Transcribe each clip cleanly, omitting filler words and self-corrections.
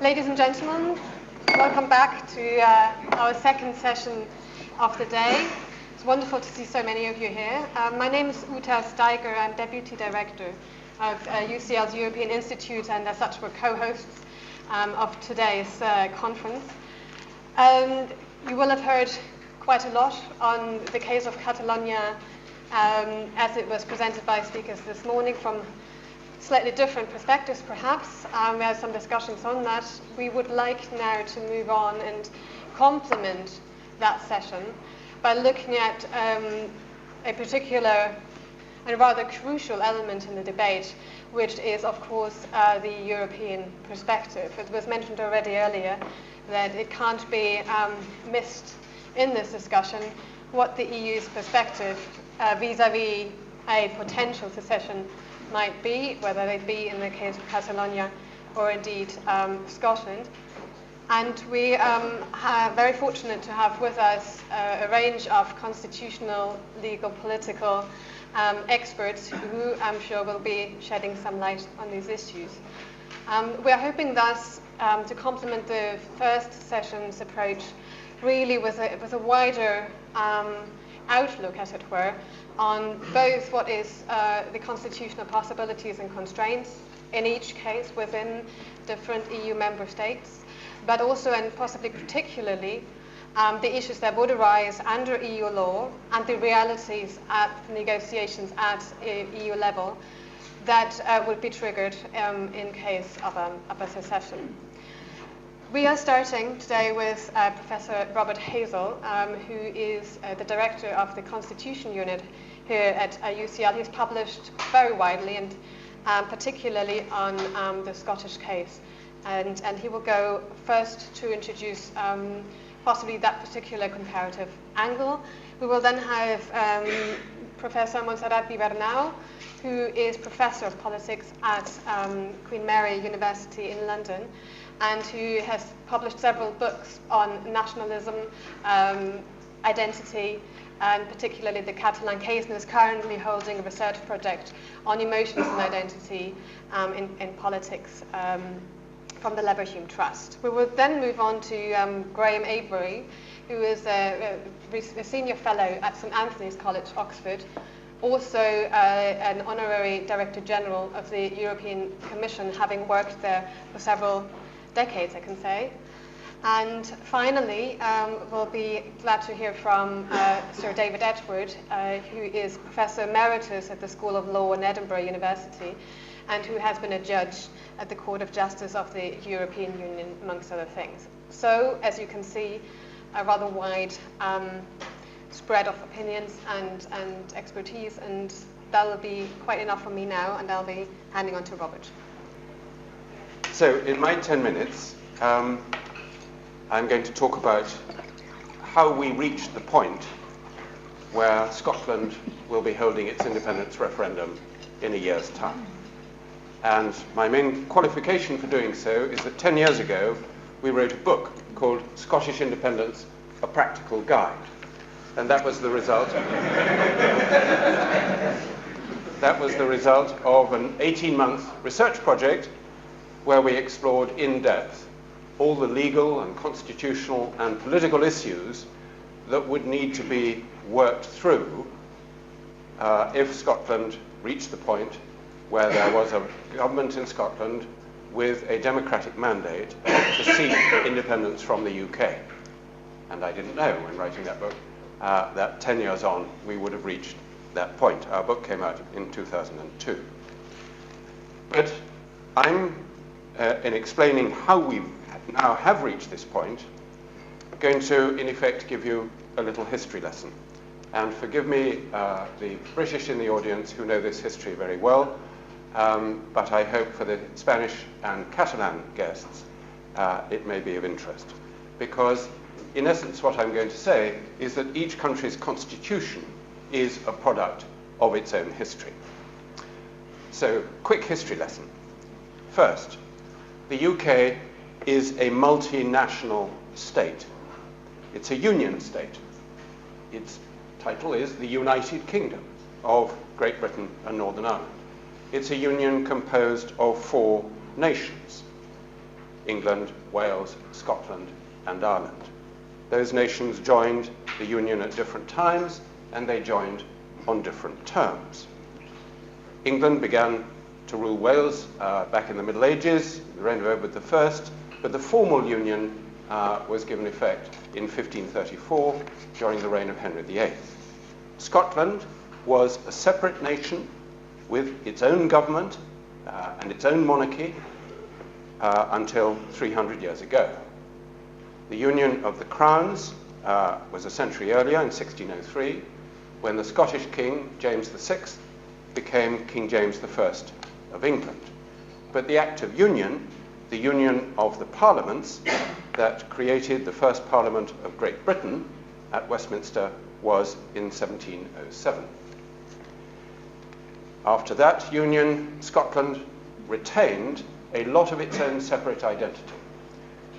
Ladies and gentlemen, welcome back to our second session of the day. It's wonderful to see so many of you here. My name is Uta Steiger. I'm Deputy Director of UCL's European Institute, and as such we're co-hosts of today's conference. You will have heard quite a lot on the case of Catalonia as it was presented by speakers this morning from slightly different perspectives, perhaps. We have some discussions on that. We would like now to move on and complement that session by looking at a particular and rather crucial element in the debate, which is, of course, the European perspective. It was mentioned already earlier that it can't be missed in this discussion what the EU's perspective vis-à-vis a potential secession might be, whether it be in the case of Catalonia or indeed Scotland. And we are very fortunate to have with us a range of constitutional, legal, political experts who I'm sure will be shedding some light on these issues. We are hoping thus to complement the first session's approach really with a wider outlook, as it were, on both what is the constitutional possibilities and constraints in each case within different EU member states, but also and possibly particularly the issues that would arise under EU law and the realities at negotiations at EU level that would be triggered in case of a secession. We are starting today with Professor Robert Hazell, who is the director of the Constitution Unit here at UCL. He's published very widely and particularly on the Scottish case. And he will go first to introduce possibly that particular comparative angle. We will then have Professor Montserrat Vibernau, who is Professor of Politics at Queen Mary University in London, and who has published several books on nationalism, identity, and particularly the Catalan case, and is currently holding a research project on emotions and identity in politics from the Leverhulme Trust. We will then move on to Graham Avery, who is a senior fellow at St Anthony's College, Oxford, also an honorary Director General of the European Commission, having worked there for several decades, I can say. And finally, we'll be glad to hear from Sir David Edward, who is Professor Emeritus at the School of Law in Edinburgh University, and who has been a judge at the Court of Justice of the European Union, amongst other things. So, as you can see, a rather wide spread of opinions and expertise, and that will be quite enough for me now, and I'll be handing on to Robert. So, in my 10 minutes, I'm going to talk about how we reached the point where Scotland will be holding its independence referendum in a year's time. And my main qualification for doing so is that 10 years ago, we wrote a book called Scottish Independence, A Practical Guide. And that was the result of an 18-month research project where we explored in depth all the legal and constitutional and political issues that would need to be worked through if Scotland reached the point where there was a government in Scotland with a democratic mandate to seek independence from the UK. And I didn't know when writing that book that 10 years on we would have reached that point. Our book came out in 2002. But I'm, in explaining how we now have reached this point, going to, in effect, give you a little history lesson. And forgive me, the British in the audience who know this history very well, but I hope for the Spanish and Catalan guests it may be of interest. Because, in essence, what I'm going to say is that each country's constitution is a product of its own history. So, quick history lesson. First, the UK is a multinational state. It's a union state. Its title is the United Kingdom of Great Britain and Northern Ireland. It's a union composed of 4 nations. England, Wales, Scotland, and Ireland. Those nations joined the Union at different times, and they joined on different terms. England began to rule Wales back in the Middle Ages, the reign of Edward I, but the formal union was given effect in 1534 during the reign of Henry VIII. Scotland was a separate nation with its own government and its own monarchy until 300 years ago. The union of the crowns was a century earlier, in 1603, when the Scottish king, James VI, became King James I of England. But the Act of Union, the union of the parliaments that created the first Parliament of Great Britain at Westminster, was in 1707. After that union, Scotland retained a lot of its own separate identity.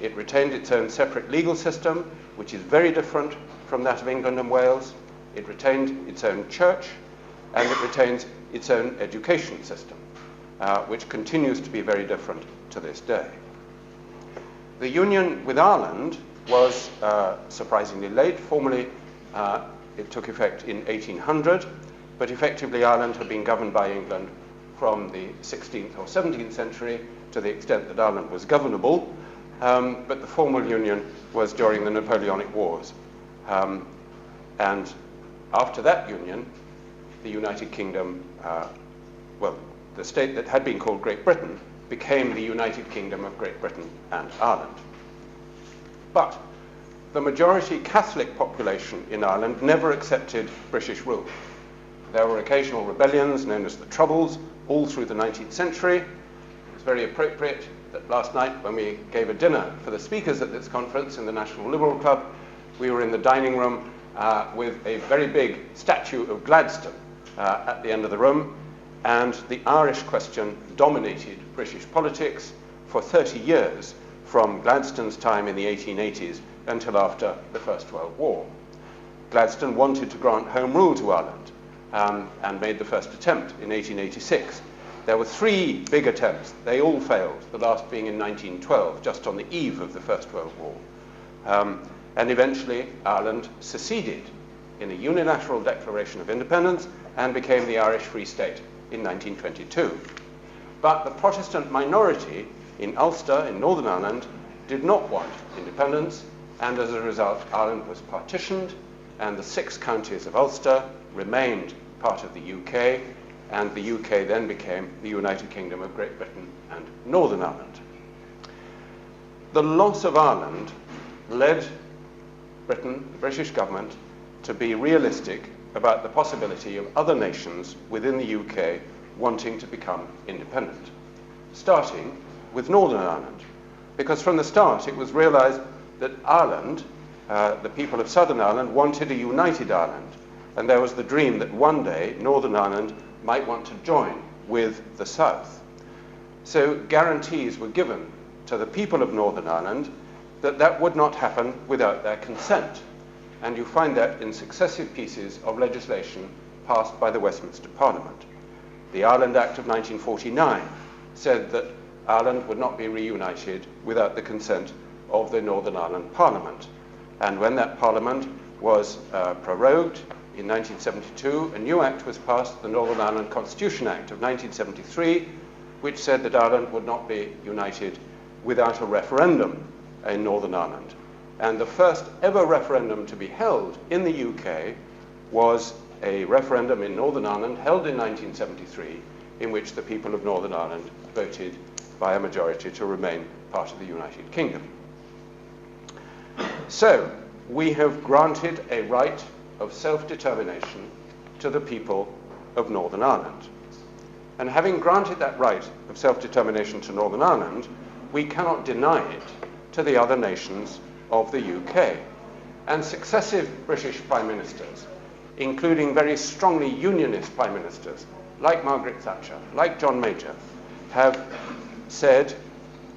It retained its own separate legal system, which is very different from that of England and Wales. It retained its own church, and it retains its own education system, which continues to be very different to this day. The union with Ireland was surprisingly late. Formally, it took effect in 1800, but effectively Ireland had been governed by England from the 16th or 17th century to the extent that Ireland was governable, but the formal union was during the Napoleonic Wars. And after that union, the United Kingdom, the state that had been called Great Britain, became the United Kingdom of Great Britain and Ireland. But the majority Catholic population in Ireland never accepted British rule. There were occasional rebellions known as the Troubles all through the 19th century. It was very appropriate that last night, when we gave a dinner for the speakers at this conference in the National Liberal Club, we were in the dining room with a very big statue of Gladstone at the end of the room, and the Irish question dominated British politics for 30 years, from Gladstone's time in the 1880s until after the First World War. Gladstone wanted to grant home rule to Ireland and made the first attempt in 1886. There were 3 big attempts. They all failed, the last being in 1912, just on the eve of the First World War. And eventually, Ireland seceded in a unilateral declaration of independence and became the Irish Free State in 1922. But the Protestant minority in Ulster, in Northern Ireland, did not want independence, and as a result, Ireland was partitioned, and the 6 counties of Ulster remained part of the UK, and the UK then became the United Kingdom of Great Britain and Northern Ireland. The loss of Ireland led Britain, the British government, to be realistic about the possibility of other nations within the UK wanting to become independent, starting with Northern Ireland. Because from the start it was realized that Ireland, the people of Southern Ireland, wanted a united Ireland, and there was the dream that one day Northern Ireland might want to join with the South. So guarantees were given to the people of Northern Ireland that that would not happen without their consent. And you find that in successive pieces of legislation passed by the Westminster Parliament. The Ireland Act of 1949 said that Ireland would not be reunited without the consent of the Northern Ireland Parliament. And when that Parliament was prorogued in 1972, a new act was passed, the Northern Ireland Constitution Act of 1973, which said that Ireland would not be united without a referendum in Northern Ireland. And the first ever referendum to be held in the UK was a referendum in Northern Ireland held in 1973, in which the people of Northern Ireland voted by a majority to remain part of the United Kingdom. So, we have granted a right of self-determination to the people of Northern Ireland. And having granted that right of self-determination to Northern Ireland, we cannot deny it to the other nations of the UK. And successive British Prime Ministers, including very strongly unionist Prime Ministers, like Margaret Thatcher, like John Major, have said,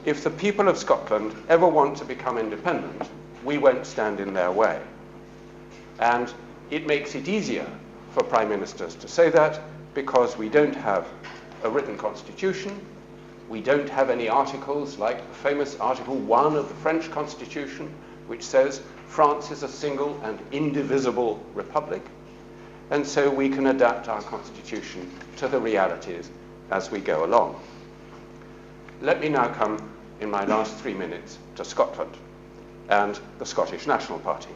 if the people of Scotland ever want to become independent, we won't stand in their way. And it makes it easier for Prime Ministers to say that, because we don't have a written constitution, We don't have any articles like the famous Article 1 of the French Constitution, which says France is a single and indivisible republic. And so we can adapt our constitution to the realities as we go along. Let me now come, in my last 3 minutes, to Scotland and the Scottish National Party.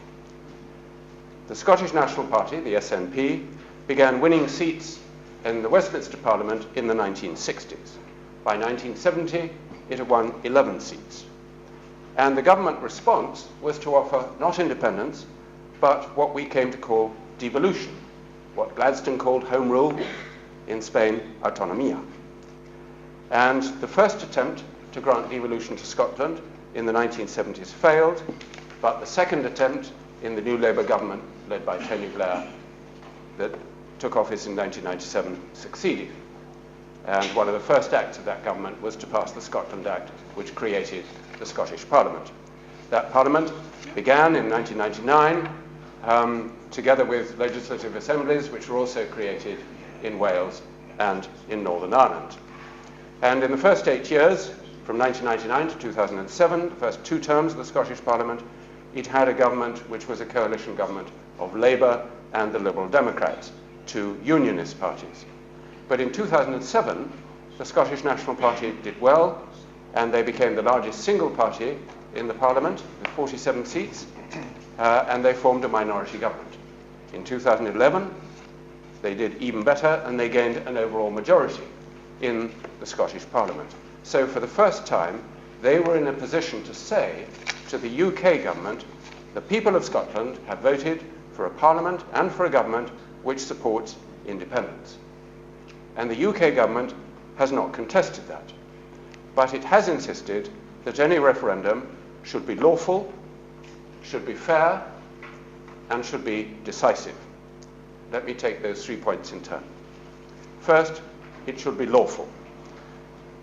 The Scottish National Party, the SNP, began winning seats in the Westminster Parliament in the 1960s. By 1970, it had won 11 seats. And the government response was to offer not independence, but what we came to call devolution, what Gladstone called Home Rule, in Spain, autonomía. And the first attempt to grant devolution to Scotland in the 1970s failed, but the second attempt in the new Labour government, led by Tony Blair, that took office in 1997, succeeded. And one of the first acts of that government was to pass the Scotland Act, which created the Scottish Parliament. That Parliament began in 1999, together with legislative assemblies, which were also created in Wales and in Northern Ireland. And in the first 8 years, from 1999 to 2007, the first 2 terms of the Scottish Parliament, it had a government which was a coalition government of Labour and the Liberal Democrats, 2 unionist parties. But in 2007, the Scottish National Party did well, and they became the largest single party in the Parliament, with 47 seats, and they formed a minority government. In 2011, they did even better, and they gained an overall majority in the Scottish Parliament. So for the first time, they were in a position to say to the UK government, the people of Scotland have voted for a parliament and for a government which supports independence. And the UK government has not contested that. But it has insisted that any referendum should be lawful, should be fair, and should be decisive. Let me take those 3 points in turn. First, it should be lawful.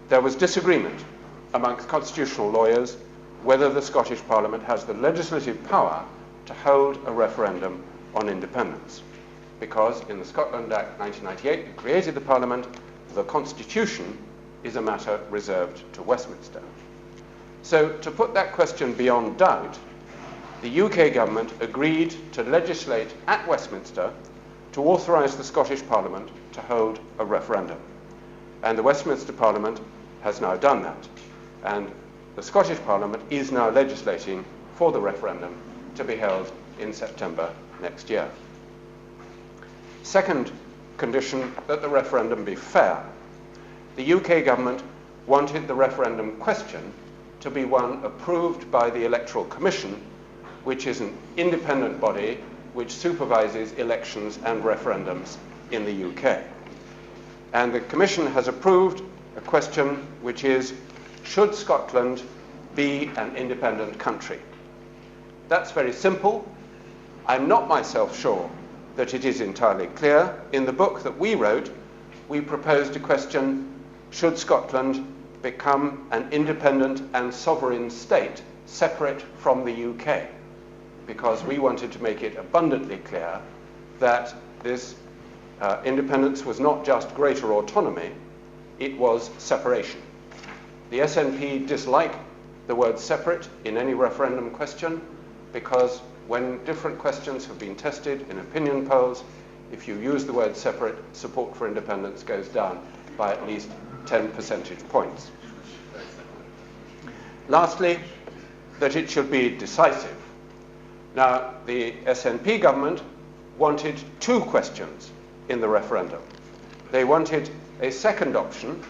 There was disagreement amongst constitutional lawyers whether the Scottish Parliament has the legislative power to hold a referendum on independence. Because in the Scotland Act 1998, that created the Parliament, the Constitution is a matter reserved to Westminster. So to put that question beyond doubt, the UK government agreed to legislate at Westminster to authorise the Scottish Parliament to hold a referendum. And the Westminster Parliament has now done that. And the Scottish Parliament is now legislating for the referendum to be held in September next year. Second condition, that the referendum be fair. The UK government wanted the referendum question to be one approved by the Electoral Commission, which is an independent body which supervises elections and referendums in the UK. And the Commission has approved a question which is, should Scotland be an independent country? That's very simple. I'm not myself sure that it is entirely clear. In the book that we wrote, we proposed a question, should Scotland become an independent and sovereign state separate from the UK? Because we wanted to make it abundantly clear that this independence was not just greater autonomy, it was separation. The SNP dislike the word separate in any referendum question because when different questions have been tested in opinion polls, if you use the word separate, support for independence goes down by at least 10 percentage points. Lastly, that it should be decisive. Now, the SNP government wanted 2 questions in the referendum. They wanted a second option,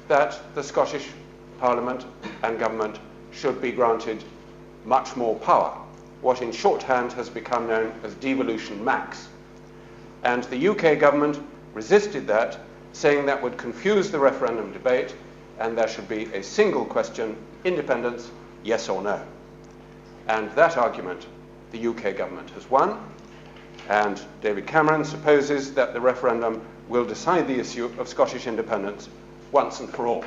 that the Scottish Parliament and government should be granted much more power, what in shorthand has become known as devolution max. And the UK government resisted that, saying that would confuse the referendum debate and there should be a single question, independence, yes or no. And that argument the UK government has won, and David Cameron supposes that the referendum will decide the issue of Scottish independence once and for all.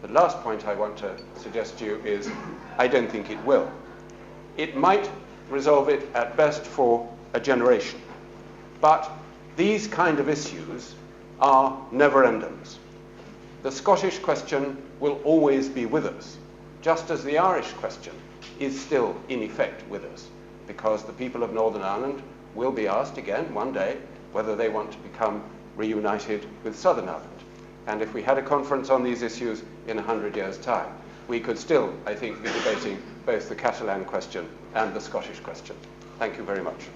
The last point I want to suggest to you is I don't think it will. It might resolve it at best for a generation, but these kind of issues are never-endings. the Scottish question will always be with us, just as the Irish question is still in effect with us, because the people of Northern Ireland will be asked again one day whether they want to become reunited with Southern Ireland. And if we had a conference on these issues in 100 years' time, we could still, I think, be debating both the Catalan question and the Scottish question. Thank you very much.